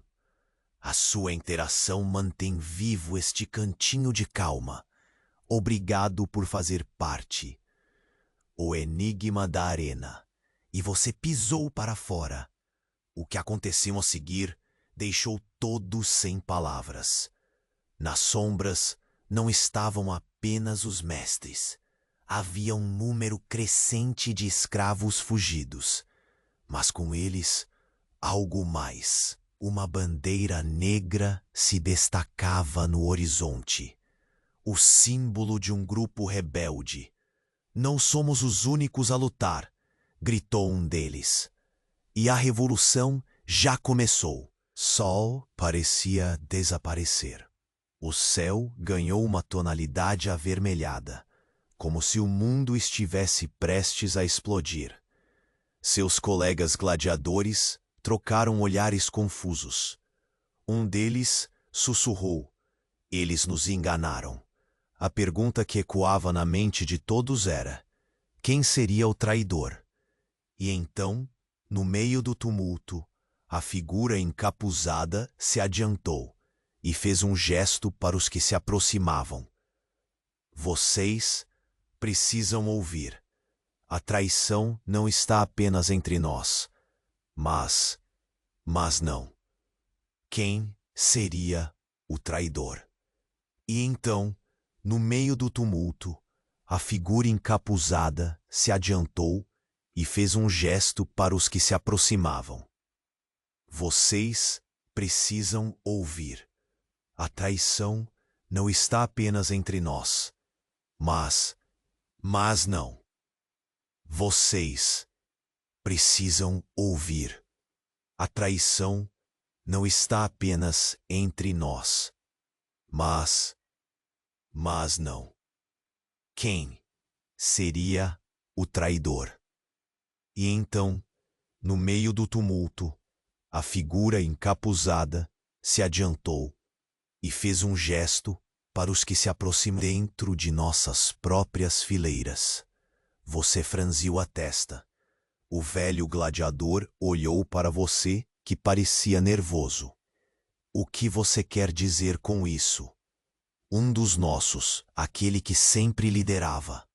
Speaker 1: A sua interação mantém vivo este cantinho de calma. Obrigado por fazer parte. O enigma da arena. E você pisou para fora. O que aconteceu a seguir deixou todos sem palavras. Nas sombras, não estavam apenas os mestres. Havia um número crescente de escravos fugidos. Mas com eles, algo mais. Uma bandeira negra se destacava no horizonte. O símbolo de um grupo rebelde. Não somos os únicos a lutar, gritou um deles. E a revolução já começou. Sol parecia desaparecer. O céu ganhou uma tonalidade avermelhada, como se o mundo estivesse prestes a explodir. Seus colegas gladiadores trocaram olhares confusos. Um deles sussurrou: "Eles nos enganaram." A pergunta que ecoava na mente de todos era: quem seria o traidor? E então, no meio do tumulto, a figura encapuzada se adiantou e fez um gesto para os que se aproximavam. Vocês precisam ouvir. A traição não está apenas entre nós, mas não. Quem seria o traidor? E então, no meio do tumulto, a figura encapuzada se adiantou e fez um gesto para os que se aproximavam. Vocês precisam ouvir. A traição não está apenas entre nós, mas não. Vocês precisam ouvir. A traição não está apenas entre nós, mas não. Quem seria o traidor? E então, no meio do tumulto, a figura encapuzada se adiantou e fez um gesto para os que se aproximam dentro de nossas próprias fileiras. Você franziu a testa. O velho gladiador olhou para você, que parecia nervoso. O que você quer dizer com isso? Um dos nossos, aquele que sempre liderava.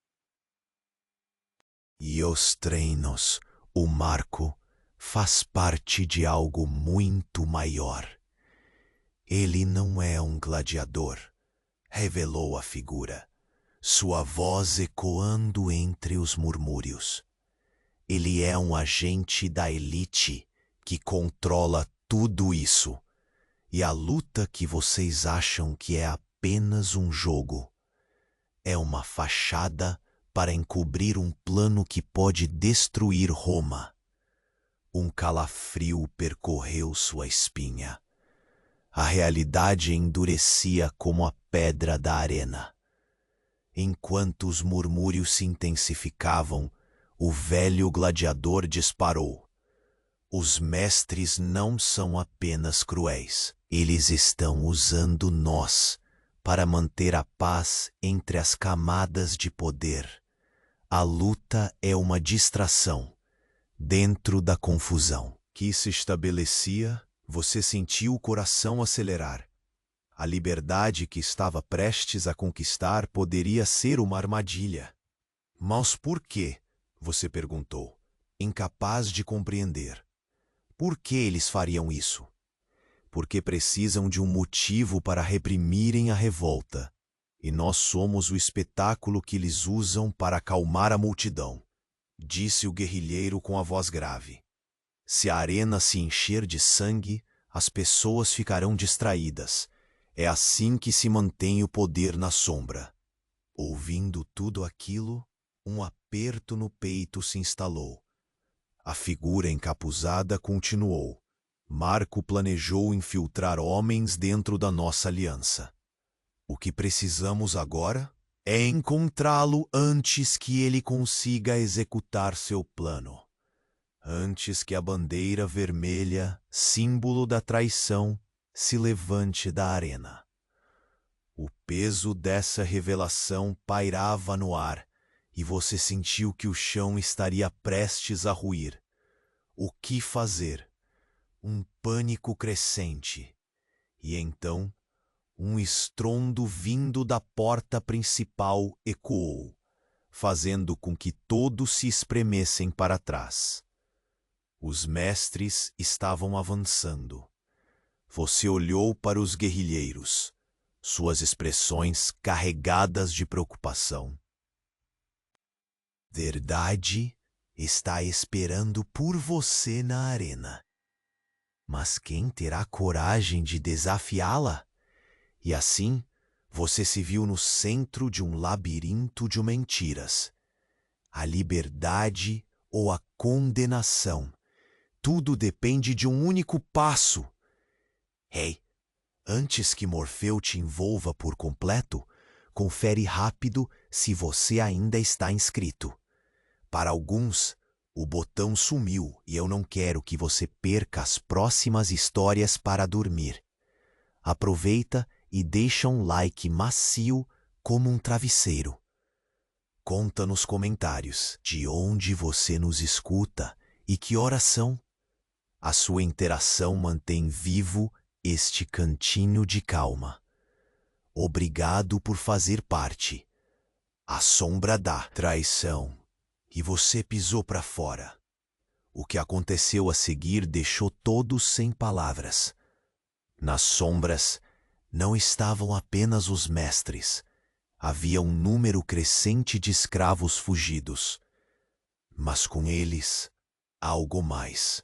Speaker 1: E os treinos, o Marco, faz parte de algo muito maior. Ele não é um gladiador, revelou a figura, sua voz ecoando entre os murmúrios. Ele é um agente da elite que controla tudo isso. E a luta que vocês acham que é apenas um jogo é uma fachada para encobrir um plano que pode destruir Roma. Um calafrio percorreu sua espinha. A realidade endurecia como a pedra da arena. Enquanto os murmúrios se intensificavam, o velho gladiador disparou. Os mestres não são apenas cruéis. Eles estão usando nós para manter a paz entre as camadas de poder. A luta é uma distração dentro da confusão que se estabelecia. Você sentiu o coração acelerar. A liberdade que estava prestes a conquistar poderia ser uma armadilha. Mas por quê? Você perguntou, incapaz de compreender. Por que eles fariam isso? Porque precisam de um motivo para reprimirem a revolta. E nós somos o espetáculo que eles usam para acalmar a multidão, disse o guerrilheiro com a voz grave. Se a arena se encher de sangue, as pessoas ficarão distraídas. É assim que se mantém o poder na sombra. Ouvindo tudo aquilo, um aperto no peito se instalou. A figura encapuzada continuou. Marco planejou infiltrar homens dentro da nossa aliança. O que precisamos agora é encontrá-lo antes que ele consiga executar seu plano. Antes que a bandeira vermelha, símbolo da traição, se levante da arena. O peso dessa revelação pairava no ar, e você sentiu que o chão estaria prestes a ruir. O que fazer? Um pânico crescente. E então, um estrondo vindo da porta principal ecoou, fazendo com que todos se espremessem para trás. Os mestres estavam avançando. Você olhou para os guerrilheiros, suas expressões carregadas de preocupação. Verdade está esperando por você na arena. Mas quem terá coragem de desafiá-la? E assim, você se viu no centro de um labirinto de mentiras. a liberdade ou a condenação. Tudo depende de um único passo. Hey, antes que Morfeu te envolva por completo, confere rápido se você ainda está inscrito. Para alguns, o botão sumiu e eu não quero que você perca as próximas histórias para dormir. Aproveita e deixa um like macio como um travesseiro. Conta nos comentários de onde você nos escuta e que horas são. A sua interação mantém vivo este cantinho de calma. Obrigado por fazer parte. A sombra da traição. E você pisou para fora. O que aconteceu a seguir deixou todos sem palavras. Nas sombras não estavam apenas os mestres. Havia um número crescente de escravos fugidos. Mas com eles, algo mais.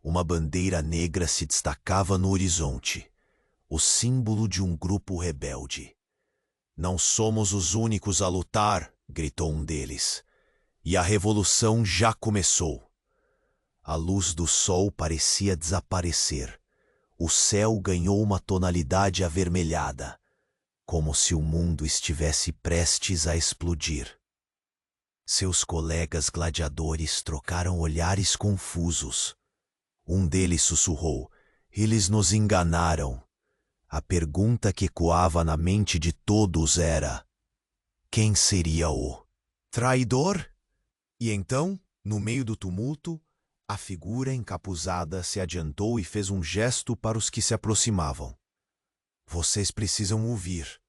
Speaker 1: Uma bandeira negra se destacava no horizonte, o símbolo de um grupo rebelde. Não somos os únicos a lutar, gritou um deles. E a revolução já começou. A luz do sol parecia desaparecer. O céu ganhou uma tonalidade avermelhada, como se o mundo estivesse prestes a explodir. Seus colegas gladiadores trocaram olhares confusos. Um deles sussurrou: "Eles nos enganaram." A pergunta que ecoava na mente de todos era: quem seria o traidor? E então, no meio do tumulto, a figura encapuzada se adiantou e fez um gesto para os que se aproximavam. Vocês precisam ouvir.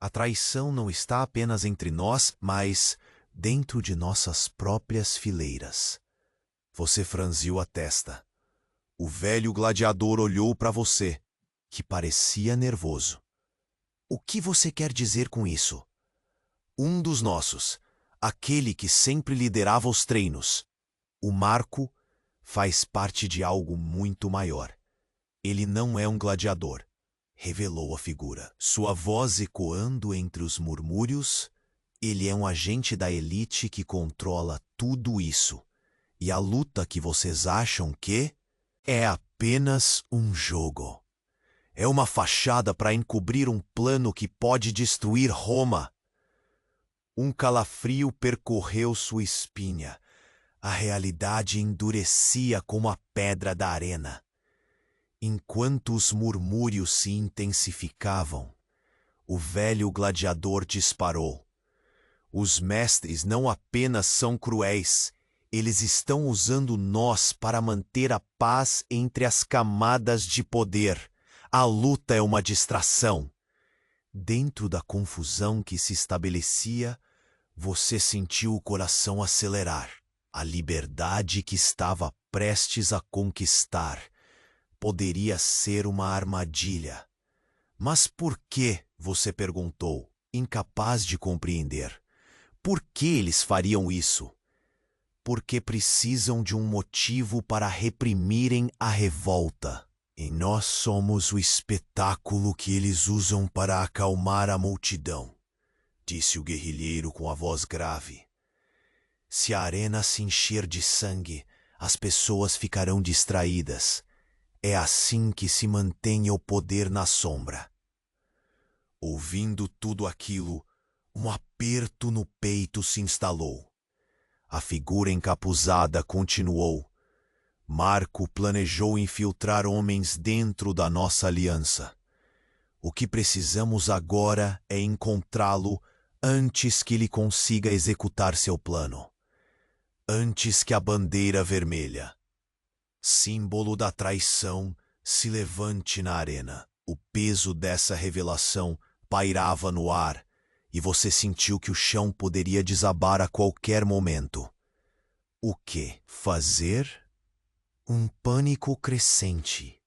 Speaker 1: A traição não está apenas entre nós, mas dentro de nossas próprias fileiras. Você franziu a testa. O velho gladiador olhou para você, que parecia nervoso. O que você quer dizer com isso? Um dos nossos, aquele que sempre liderava os treinos. O Marco faz parte de algo muito maior. Ele não é um gladiador, revelou a figura. Sua voz ecoando entre os murmúrios, ele é um agente da elite que controla tudo isso. E a luta que vocês acham que é apenas um jogo. É uma fachada para encobrir um plano que pode destruir Roma. Um calafrio percorreu sua espinha. A realidade endurecia como a pedra da arena. Enquanto os murmúrios se intensificavam, o velho gladiador disparou. Os mestres não apenas são cruéis, eles estão usando nós para manter a paz entre as camadas de poder. A luta é uma distração. Dentro da confusão que se estabelecia, você sentiu o coração acelerar. A liberdade que estava prestes a conquistar poderia ser uma armadilha. Mas por que? Você perguntou, incapaz de compreender. Por que eles fariam isso? Porque precisam de um motivo para reprimirem a revolta. E nós somos o espetáculo que eles usam para acalmar a multidão, disse o guerrilheiro com a voz grave. Se a arena se encher de sangue, as pessoas ficarão distraídas. É assim que se mantém o poder na sombra. Ouvindo tudo aquilo, um aperto no peito se instalou. A figura encapuzada continuou. Marco planejou infiltrar homens dentro da nossa aliança. O que precisamos agora é encontrá-lo antes que ele consiga executar seu plano. Antes que a bandeira vermelha, símbolo da traição, se levante na arena. O peso dessa revelação pairava no ar e você sentiu que o chão poderia desabar a qualquer momento. O que fazer? Um pânico crescente.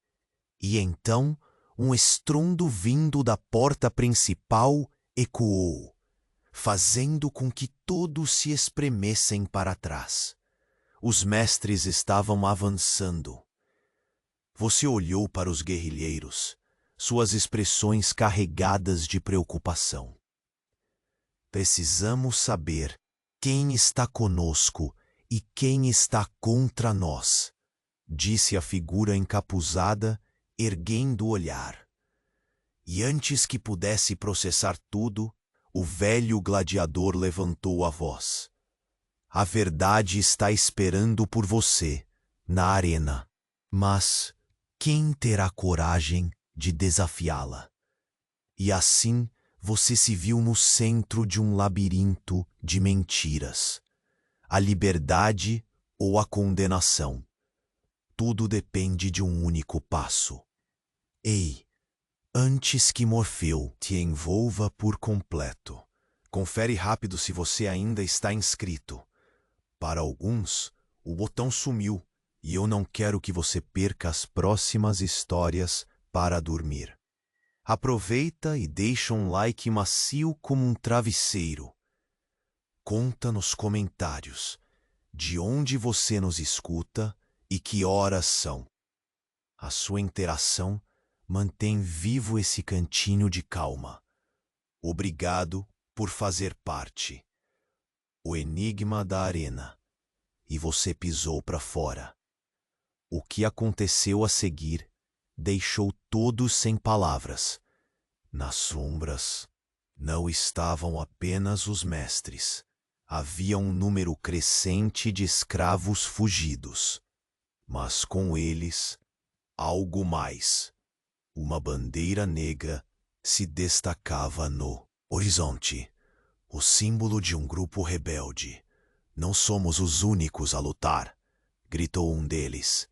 Speaker 1: E então, um estrondo vindo da porta principal ecoou, fazendo com que todos se espremessem para trás. Os mestres estavam avançando. Você olhou para os guerrilheiros, suas expressões carregadas de preocupação. Precisamos saber quem está conosco e quem está contra nós? Disse a figura encapuzada, erguendo o olhar. E antes que pudesse processar tudo, o velho gladiador levantou a voz. A verdade está esperando por você, na arena. Mas quem terá coragem de desafiá-la? E assim você se viu no centro de um labirinto de mentiras. A liberdade ou a condenação. Tudo depende de um único passo. Ei, antes que Morfeu te envolva por completo, confere rápido se você ainda está inscrito. Para alguns, o botão sumiu e eu não quero que você perca as próximas histórias para dormir. Aproveita e deixa um like macio como um travesseiro. Conta nos comentários de onde você nos escuta e que horas são. A sua interação mantém vivo esse cantinho de calma. Obrigado por fazer parte. O enigma da arena. E você pisou para fora. O que aconteceu a seguir deixou todos sem palavras. Nas sombras não estavam apenas os mestres. Havia um número crescente de escravos fugidos. Mas com eles, algo mais. Uma bandeira negra se destacava no horizonte, o símbolo de um grupo rebelde. Não somos os únicos a lutar, gritou um deles.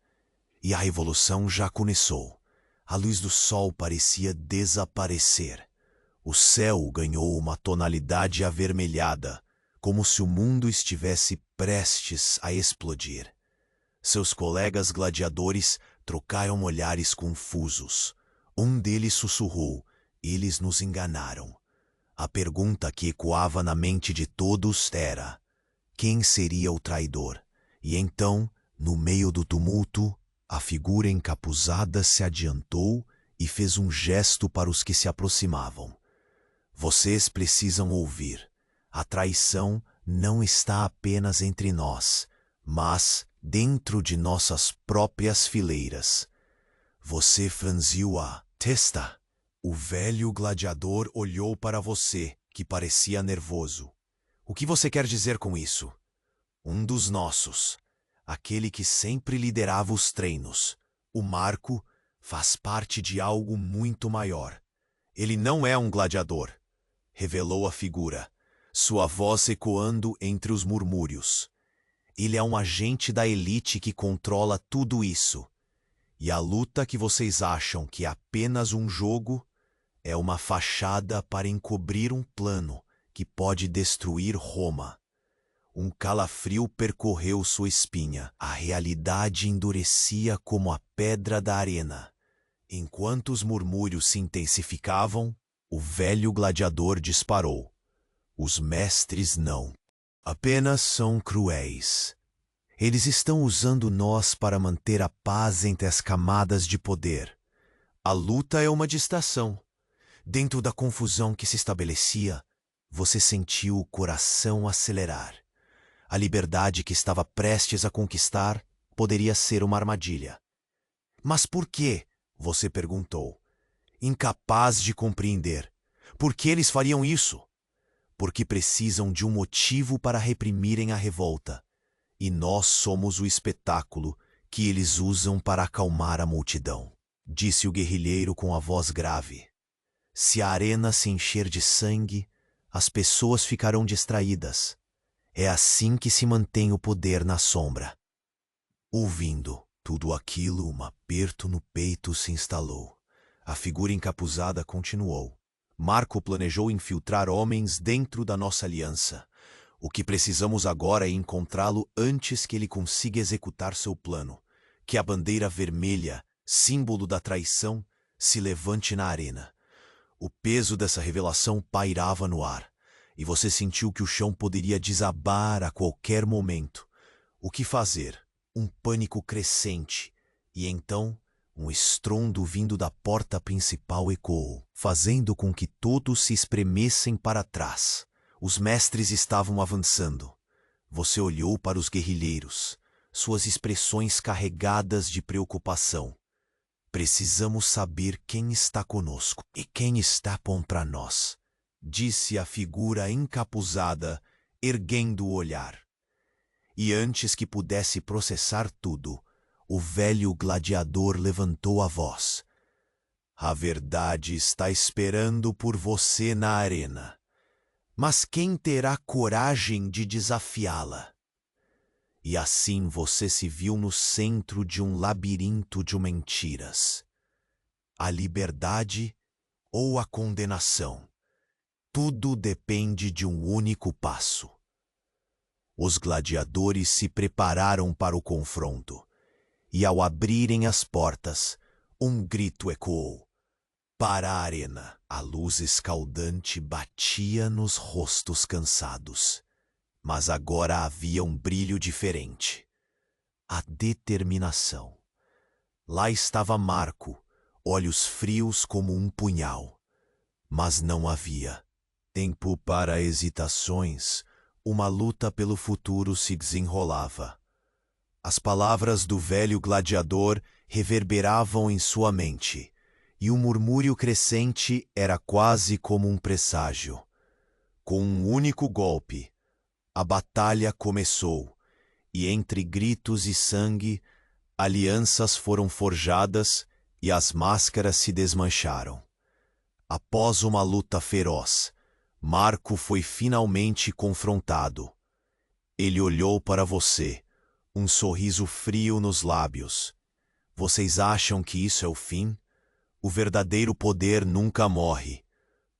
Speaker 1: E a revolução já começou. A luz do sol parecia desaparecer. O céu ganhou uma tonalidade avermelhada, como se o mundo estivesse prestes a explodir. Seus colegas gladiadores trocaram olhares confusos. Um deles sussurrou: eles nos enganaram. A pergunta que ecoava na mente de todos era: quem seria o traidor? E então, no meio do tumulto, a figura encapuzada se adiantou e fez um gesto para os que se aproximavam. Vocês precisam ouvir. A traição não está apenas entre nós, mas dentro de nossas próprias fileiras. Você franziu a testa. O velho gladiador olhou para você, que parecia nervoso. O que você quer dizer com isso? Um dos nossos, aquele que sempre liderava os treinos, o Marco, faz parte de algo muito maior. Ele não é um gladiador, revelou a figura, sua voz ecoando entre os murmúrios. Ele é um agente da elite que controla tudo isso. E a luta que vocês acham que é apenas um jogo é uma fachada para encobrir um plano que pode destruir Roma. Um calafrio percorreu sua espinha. A realidade endurecia como a pedra da arena. Enquanto os murmúrios se intensificavam, o velho gladiador disparou. Os mestres não. Apenas são cruéis. Eles estão usando nós para manter a paz entre as camadas de poder. A luta é uma distração. Dentro da confusão que se estabelecia, você sentiu o coração acelerar. A liberdade que estava prestes a conquistar poderia ser uma armadilha. Mas por quê? Você perguntou. Incapaz de compreender. Por que eles fariam isso? Porque precisam de um motivo para reprimirem a revolta. E nós somos o espetáculo que eles usam para acalmar a multidão, disse o guerrilheiro com a voz grave. Se a arena se encher de sangue, as pessoas ficarão distraídas. É assim que se mantém o poder na sombra. Ouvindo tudo aquilo, um aperto no peito se instalou. A figura encapuzada continuou. Marco planejou infiltrar homens dentro da nossa aliança. O que precisamos agora é encontrá-lo antes que ele consiga executar seu plano. Que a bandeira vermelha, símbolo da traição, se levante na arena. O peso dessa revelação pairava no ar, e você sentiu que o chão poderia desabar a qualquer momento. O que fazer? Um pânico crescente, e então um estrondo vindo da porta principal ecoou, fazendo com que todos se espremessem para trás. Os mestres estavam avançando. Você olhou para os guerrilheiros, suas expressões carregadas de preocupação. Precisamos saber quem está conosco e quem está contra nós, disse a figura encapuzada, erguendo o olhar. E antes que pudesse processar tudo, o velho gladiador levantou a voz. A verdade está esperando por você na arena. Mas quem terá coragem de desafiá-la? E assim você se viu no centro de um labirinto de mentiras. A liberdade ou a condenação? Tudo depende de um único passo. Os gladiadores se prepararam para o confronto, e ao abrirem as portas, um grito ecoou. Para a arena, a luz escaldante batia nos rostos cansados. Mas agora havia um brilho diferente. A determinação. Lá estava Marco, olhos frios como um punhal. Mas não havia tempo para hesitações. Uma luta pelo futuro se desenrolava. As palavras do velho gladiador reverberavam em sua mente, e o murmúrio crescente era quase como um presságio. Com um único golpe, a batalha começou, e entre gritos e sangue, alianças foram forjadas e as máscaras se desmancharam. Após uma luta feroz, Marco foi finalmente confrontado. Ele olhou para você, um sorriso frio nos lábios. Vocês acham que isso é o fim? O verdadeiro poder nunca morre.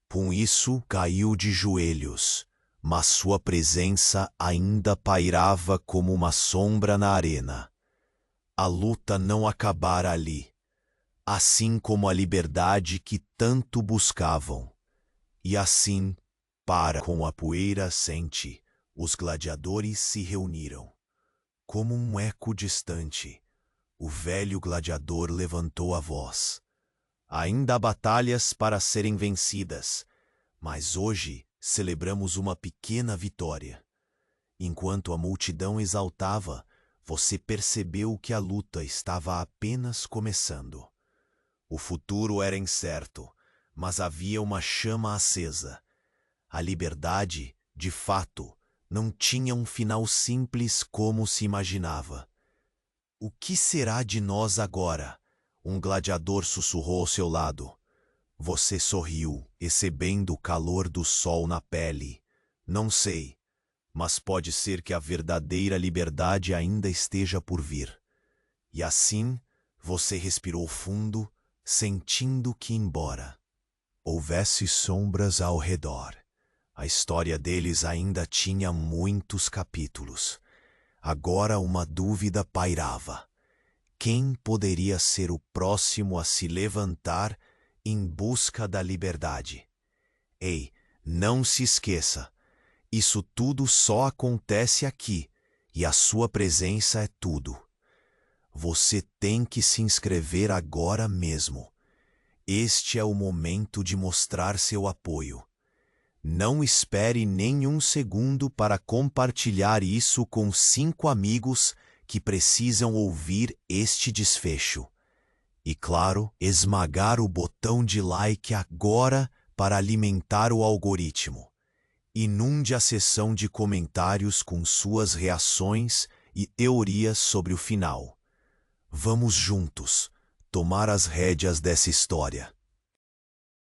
Speaker 1: Com isso, caiu de joelhos. Mas sua presença ainda pairava como uma sombra na arena. A luta não acabara ali, assim como a liberdade que tanto buscavam. E assim, com a poeira assente, os gladiadores se reuniram. Como um eco distante, o velho gladiador levantou a voz. Ainda há batalhas para serem vencidas, mas hoje celebramos uma pequena vitória. Enquanto a multidão exaltava, você percebeu que a luta estava apenas começando. O futuro era incerto, mas havia uma chama acesa. A liberdade, de fato, não tinha um final simples como se imaginava. O que será de nós agora? Um gladiador sussurrou ao seu lado. Você sorriu, recebendo o calor do sol na pele. Não sei, mas pode ser que a verdadeira liberdade ainda esteja por vir. E assim, você respirou fundo, sentindo que, embora houvesse sombras ao redor, a história deles ainda tinha muitos capítulos. Agora uma dúvida pairava. Quem poderia ser o próximo a se levantar em busca da liberdade? Ei, não se esqueça, isso tudo só acontece aqui, e a sua presença é tudo. Você tem que se inscrever agora mesmo. Este é o momento de mostrar seu apoio. Não espere nenhum segundo para compartilhar isso com 5 amigos que precisam ouvir este desfecho. E claro, esmagar o botão de like agora para alimentar o algoritmo. Inunde a seção de comentários com suas reações e teorias sobre o final. Vamos juntos tomar as rédeas dessa história.